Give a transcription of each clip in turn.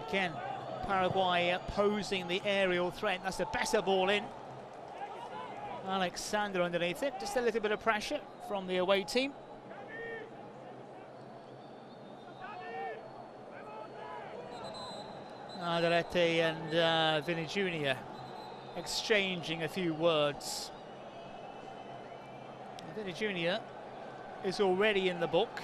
Again, Paraguay posing the aerial threat. That's a better ball in. Alexander underneath it. Just a little bit of pressure from the away team. Alderete and Vini Jr. exchanging a few words. Vini Jr. is already in the book.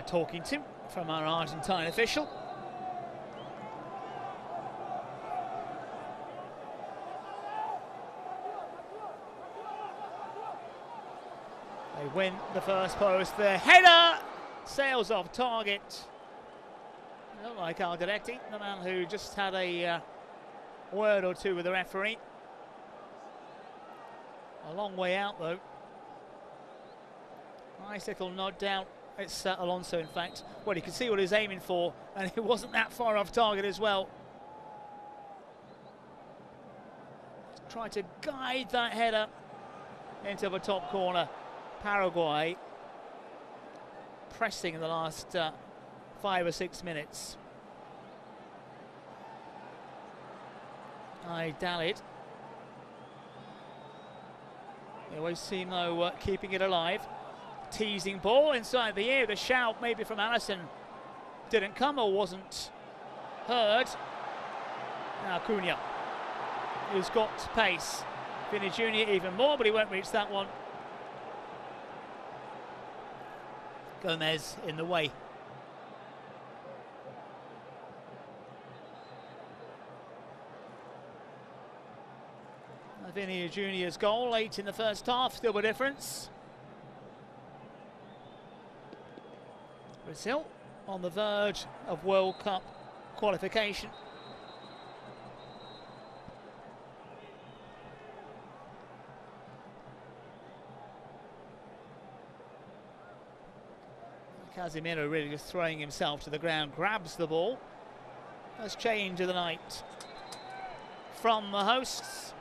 Talking to from our Argentine official. They win the first post. The header sails off target. Not like Alderete, the man who just had a word or two with the referee. A long way out though. Nice little nod down. It's Alonso, in fact. Well, you can see what he's aiming for, and it wasn't that far off target as well. Try to guide that header into the top corner. Paraguay pressing in the last 5 or 6 minutes. Dalit. They always seem though keeping it alive. Teasing ball inside the air. The shout maybe from Alisson didn't come or wasn't heard. Now Cunha, who's got pace. Vini Jr. even more, but he won't reach that one. Gomez in the way. Vini Jr.'s goal late in the first half, still a difference. Brazil on the verge of World Cup qualification. Casemiro really just throwing himself to the ground, grabs the ball. First change of the night from the hosts.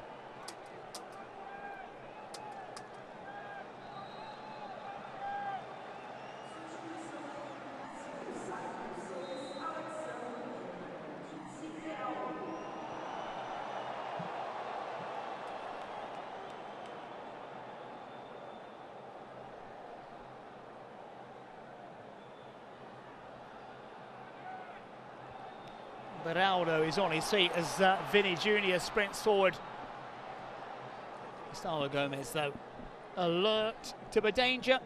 Beraldo is on his feet as Vini Jr. sprints forward. Gustavo Gomez, though, alert to the danger.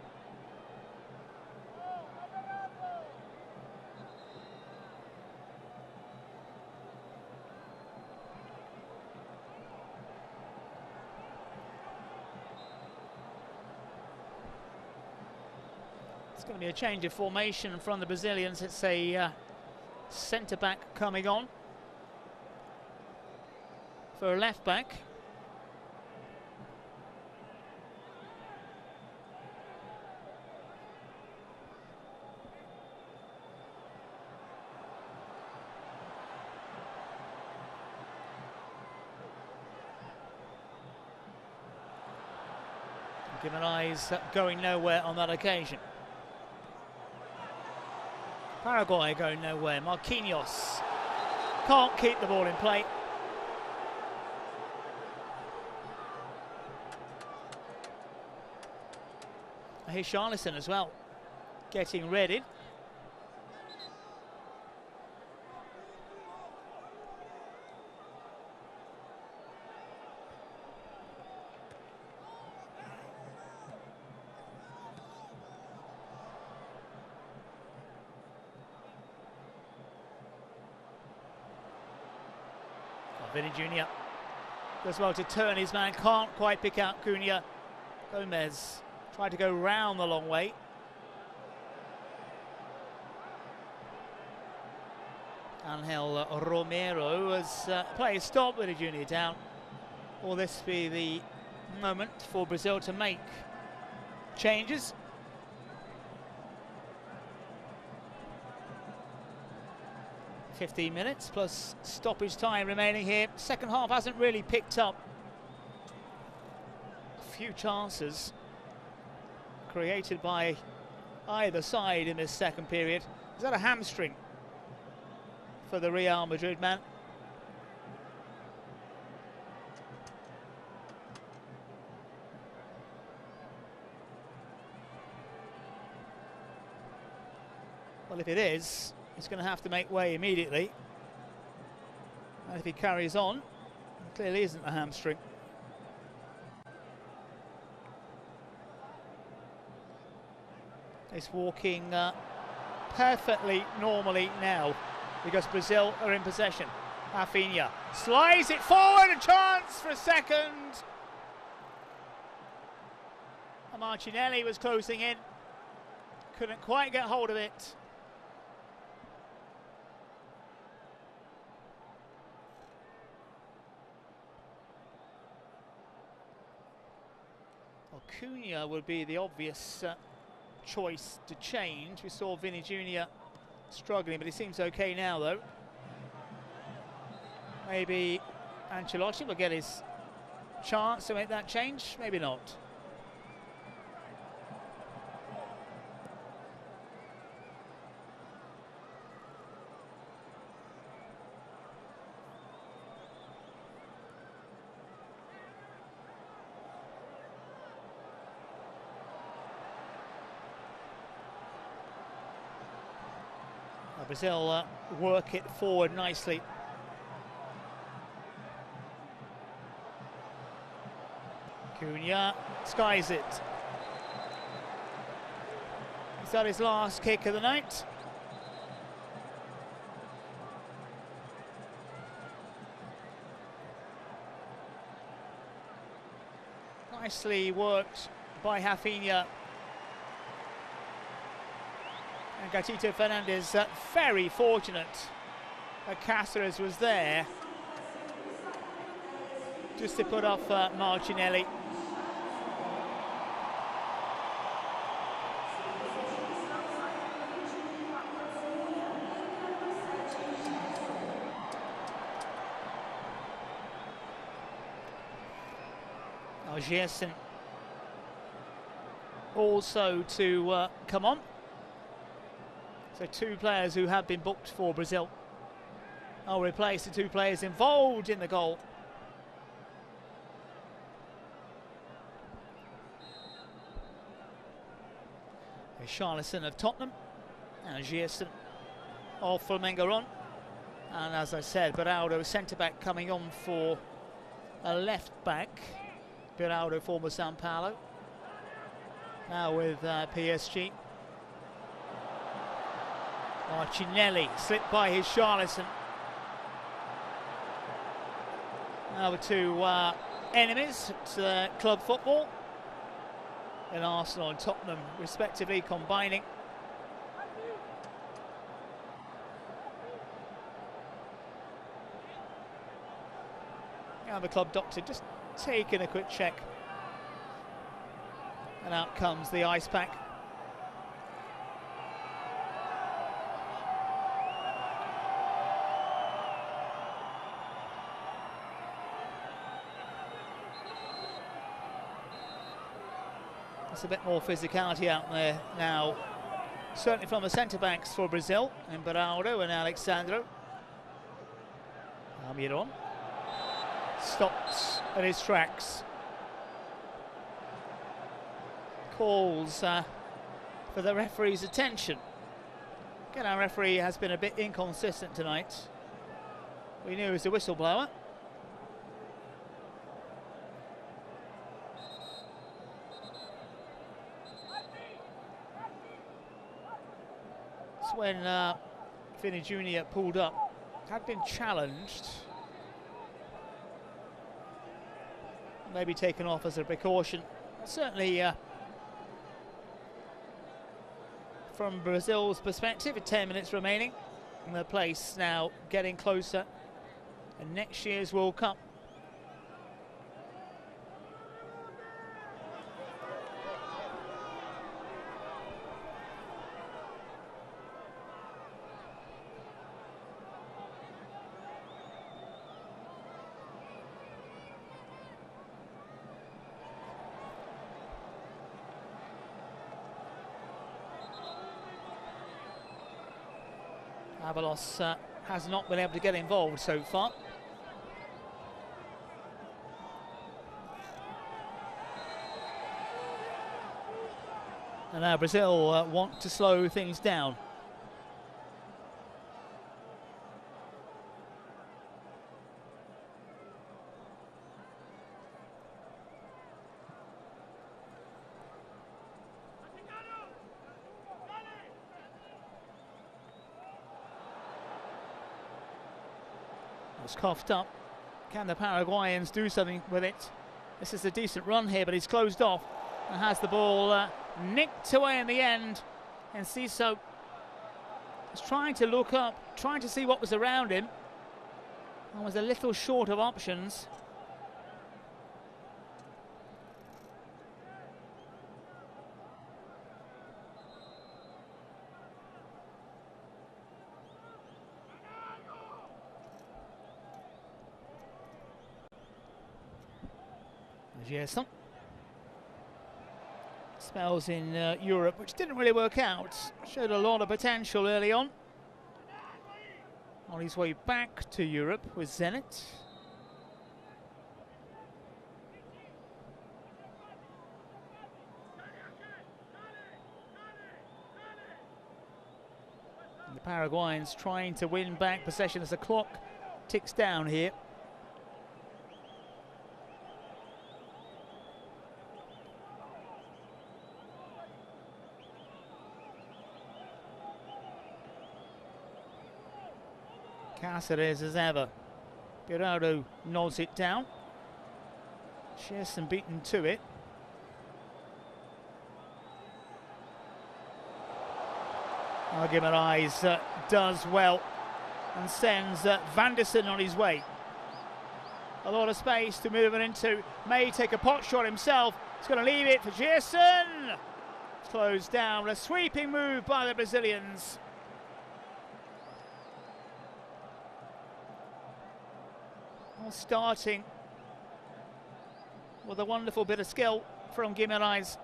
It's going to be a change of formation from the Brazilians. It's a centre-back coming on for a left-back. Guimarães going nowhere on that occasion. Paraguay going nowhere. Marquinhos can't keep the ball in play. Here's Charlison as well, getting ready. Vini Jr. does well to turn his man, can't quite pick out Cunha. Gomez tried to go round the long way. Angel Romero has play stop. Vini Jr. down. Will this be the moment for Brazil to make changes? 15 minutes plus stoppage time remaining here. Second half hasn't really picked up. A few chances created by either side in this second period. Is that a hamstring for the Real Madrid man? Well, if it is, he's going to have to make way immediately. And if he carries on, it clearly isn't a hamstring. He's walking perfectly normally now because Brazil are in possession. Rafinha slides it forward, a chance for a second. And Martinelli was closing in, couldn't quite get hold of it. Cunha would be the obvious choice to change. We saw Vini Jr. struggling, but he seems okay now, though. Maybe Ancelotti will get his chance to make that change, maybe not. Brazil work it forward nicely. Cunha skies it. Is that his last kick of the night? Nicely worked by Rafinha. And Gatito Fernandez very fortunate that Cáceres was there just to put off Martinelli. Gerson also to come on. So two players who have been booked for Brazil. I'll replace the two players involved in the goal. Richarlison of Tottenham and Gerson of Flamengo. And as I said, Beraldo centre-back coming on for a left-back. Beraldo, former São Paulo, now with PSG. Martinelli slipped by his Richarlison. Now the two enemies at club football in Arsenal and Tottenham respectively combining. Now the club doctor just taking a quick check. And out comes the ice pack. There's a bit more physicality out there now, certainly from the centre-backs for Brazil, and Beraldo and Alexandro. Almiron stops at his tracks. Calls for the referee's attention. Again, our referee has been a bit inconsistent tonight. We knew he was a whistleblower. It's when Vini Jr. pulled up, had been challenged. Maybe taken off as a precaution. Certainly, from Brazil's perspective, with 10 minutes remaining, and the place now getting closer, and next year's World Cup. Avalos has not been able to get involved so far. And now Brazil want to slow things down. It's coughed up. Can the Paraguayans do something with it? This is a decent run here, but he's closed off and has the ball nicked away in the end. And Ciso was trying to look up, trying to see what was around him, and was a little short of options. Gerson. Spells in Europe, which didn't really work out. Showed a lot of potential early on. On his way back to Europe with Zenit. And the Paraguayans trying to win back possession as the clock ticks down here. Cáceres as ever. Guerrero nods it down. Gerson beaten to it. Guimaraes does well and sends Vanderson on his way. A lot of space to move it into. May take a pot shot himself. He's going to leave it for Gerson. It's closed down. A sweeping move by the Brazilians. Starting with a wonderful bit of skill from Guimaraes.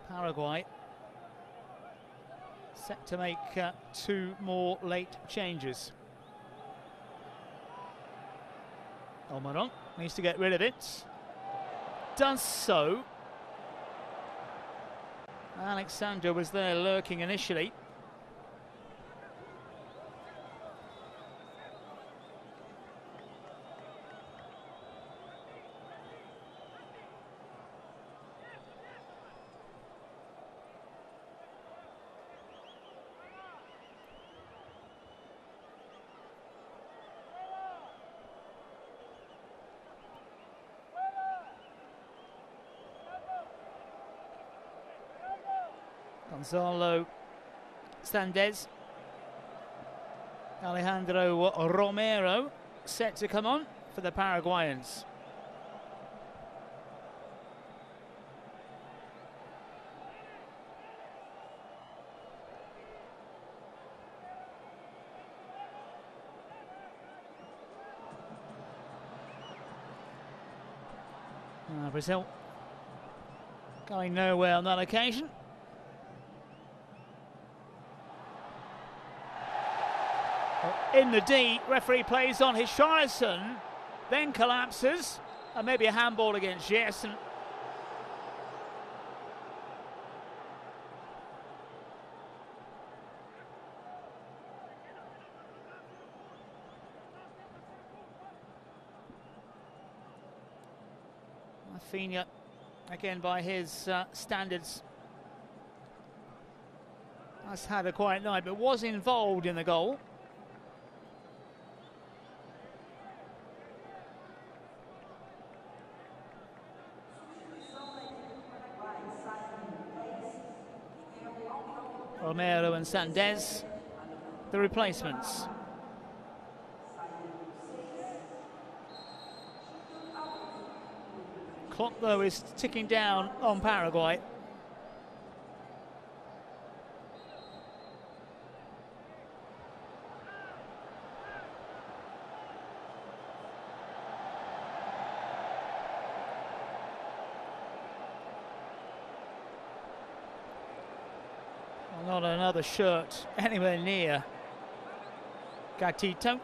Paraguay set to make 2 more late changes. Almiron needs to get rid of it. Does so. Alexander was there lurking initially. Gonzalo Sandes, Alejandro Romero set to come on for the Paraguayans. Brazil going nowhere on that occasion. In the D, referee plays on Richarlison, then collapses, and maybe a handball against Gerson. Rafinha, again by his standards, has had a quiet night, but was involved in the goal. Romero and Sandes, the replacements. Clock, though, is ticking down on Paraguay. Not another shirt anywhere near Gatito.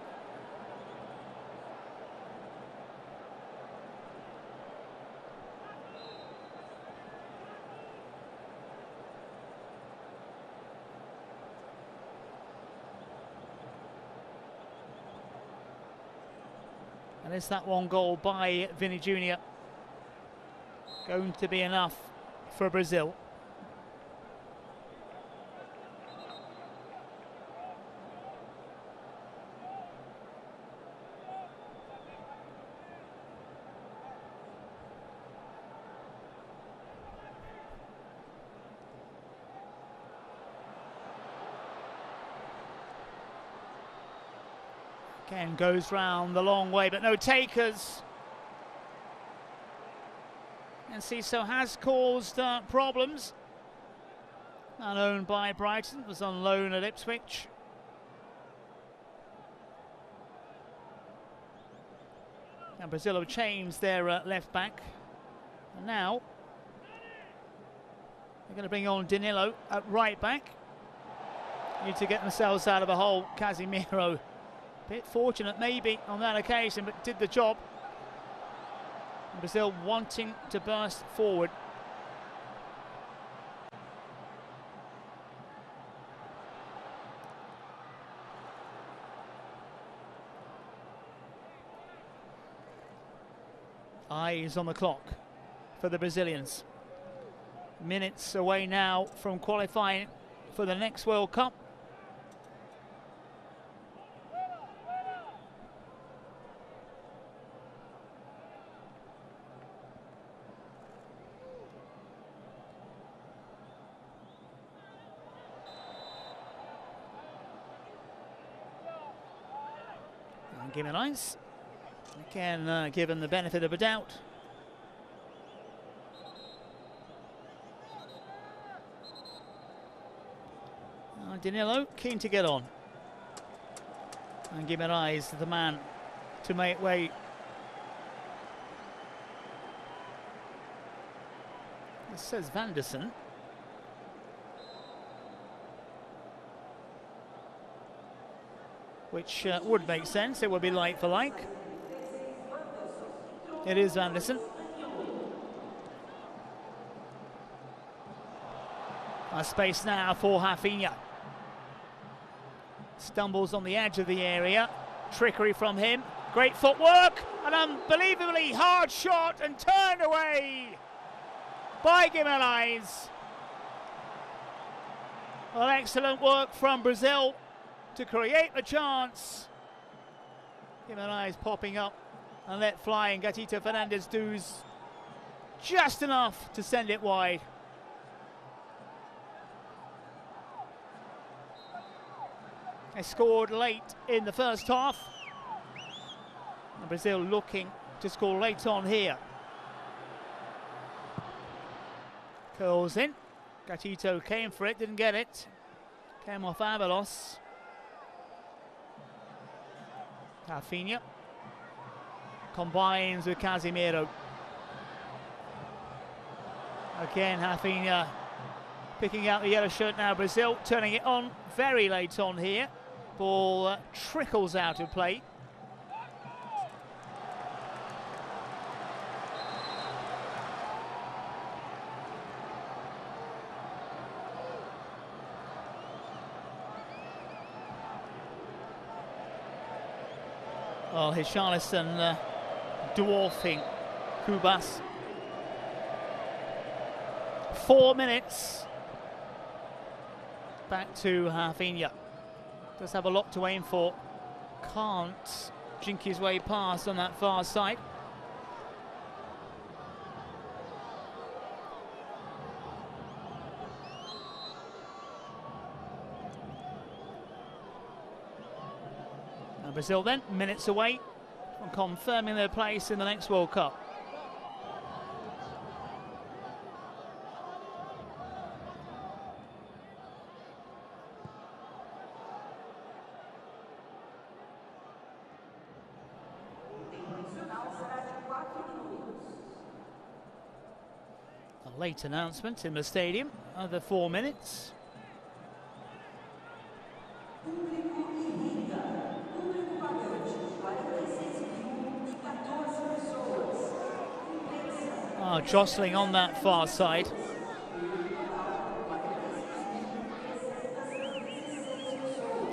And is that one goal by Vini Jr. going to be enough for Brazil? Again, goes round the long way, but no takers. And Ciso has caused problems. And owned by Brighton, was on loan at Ipswich. And Brazil have changed their left back. And now they're going to bring on Danilo at right back. Need to get themselves out of a hole. Casemiro, bit fortunate maybe on that occasion, but did the job. And Brazil wanting to burst forward. Eyes on the clock for the Brazilians. Minutes away now from qualifying for the next World Cup. And Guimarães, again given the benefit of a doubt. Danilo keen to get on. And Guimarães, the man to make way. This says Vanderson. Which would make sense. It would be like for like. It is Vanderson. A space now for Rafinha. Stumbles on the edge of the area. Trickery from him. Great footwork. An unbelievably hard shot and turned away by Guimarães. Well, excellent work from Brazil to create a chance. Guimarães popping up and let fly, and Gatito Fernandes does just enough to send it wide. They scored late in the first half. And Brazil looking to score late on here. Curls in. Gatito came for it, didn't get it. Came off Avalos. Rafinha combines with Casemiro. Again, Rafinha picking out the yellow shirt now. Brazil turning it on very late on here. Ball trickles out of play. Well, Richarlison dwarfing Cubas. 4 minutes. Back to Rafinha. Does have a lot to aim for. Can't jink his way past on that far side. And Brazil then, minutes away from confirming their place in the next World Cup. A late announcement in the stadium, other 4 minutes. jostling on that far side.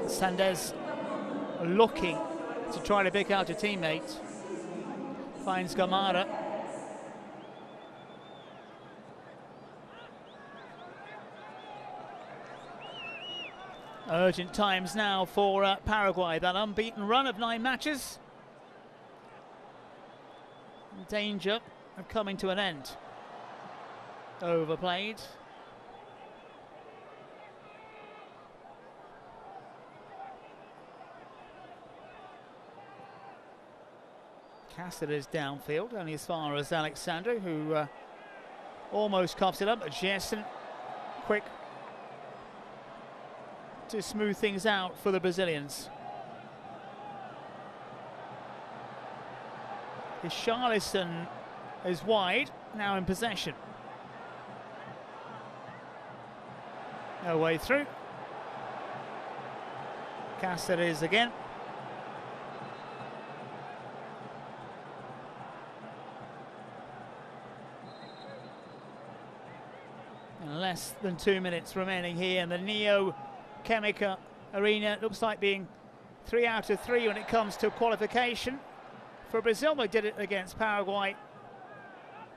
Sandez looking to try to pick out a teammate. Finds Gamara. Urgent times now for Paraguay. That unbeaten run of 9 matches. In danger of coming to an end. Overplayed. Cáceres downfield, only as far as Alexandre, who almost coughs it up, but Gerson quick to smooth things out for the Brazilians. Richarlison is wide, now in possession. No way through. Cáceres again. And less than 2 minutes remaining here in the Neo Química Arena. It looks like being 3 out of 3 when it comes to qualification. For Brazil, they did it against Paraguay,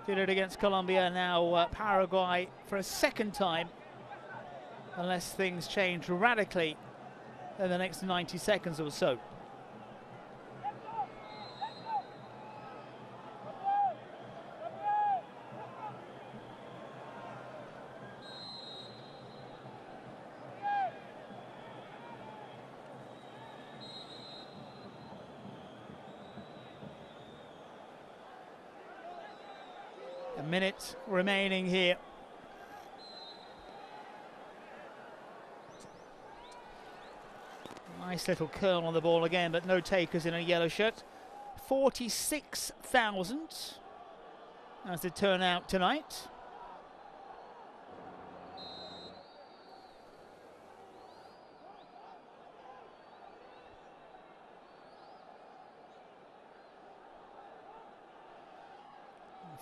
did it against Colombia, now Paraguay for a second time, unless things change radically in the next 90 seconds or so. A minute remaining here. Nice little curl on the ball again, but no takers in a yellow shirt. 46,000 as it turn out tonight.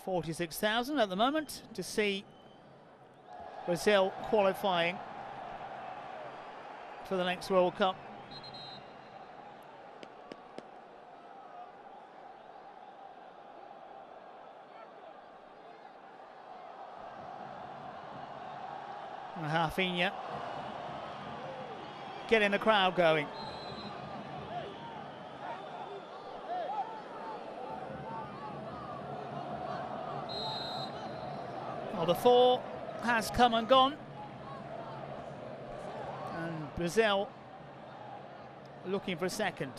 $46,000 at the moment to see Brazil qualifying for the next World Cup. Rafinha getting the crowd going. Well, the 4 has come and gone, and Brazil looking for a second.